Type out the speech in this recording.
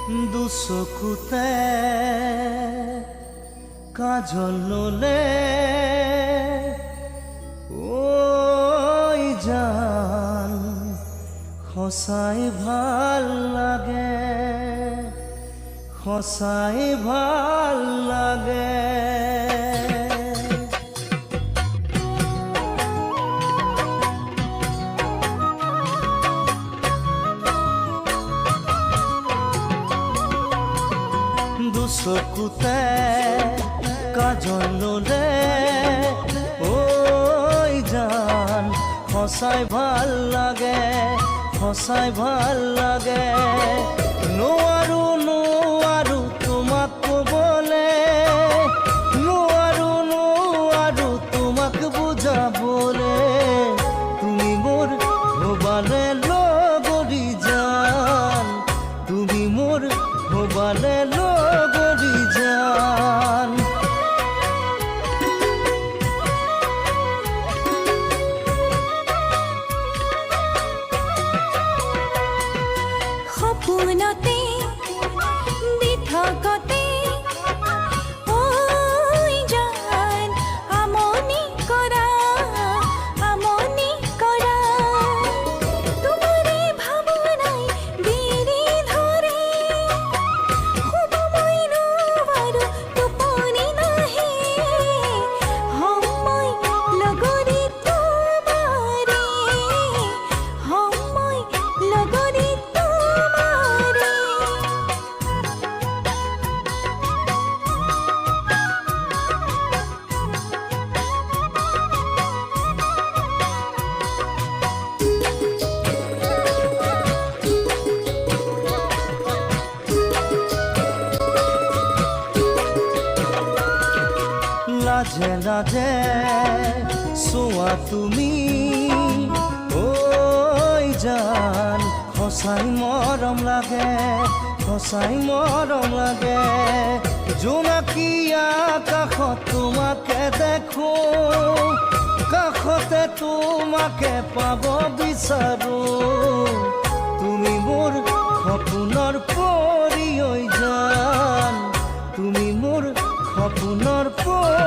দুচকুতে কাজল ললে ওই জান সঁচাই ভাল লাগে, সঁচাই ভাল লাগে। দুচকুতে কাজল ললে ওই জান সঁচাই ভাল লাগে, সঁচাই ভাল লাগে। নোৱাৰো নোৱাৰো তোমাক ক'বলে, নোৱাৰো নোৱাৰো তোমাক বুজাবলে। তুমি মোৰ হবালে লগৰী জান, তুমি মোৰ হবালে লগৰী জান। সপোনতে দি থাকোতে ঐ জান আমনি কৰা, আমনি কৰা। তোমাৰে ভাৱনাই বেৰি ধৰে, শুব মই নোৱাৰো, টোপনি নাহে। সময় লগৰী তোমাৰে, সময় লগৰী লাজে লাজে চোৱা তুমি ঐ জান সঁচাই মৰম লাগে, সঁচাই মৰম লাগে। জোনাকী আকাশত তোমাকে দেখো, কাষতে তোমাকে পাব বিচাৰো। তুমি মোৰ সপোনৰ পৰী ঐ জান, তুমি মোৰ সপোনৰ পৰী।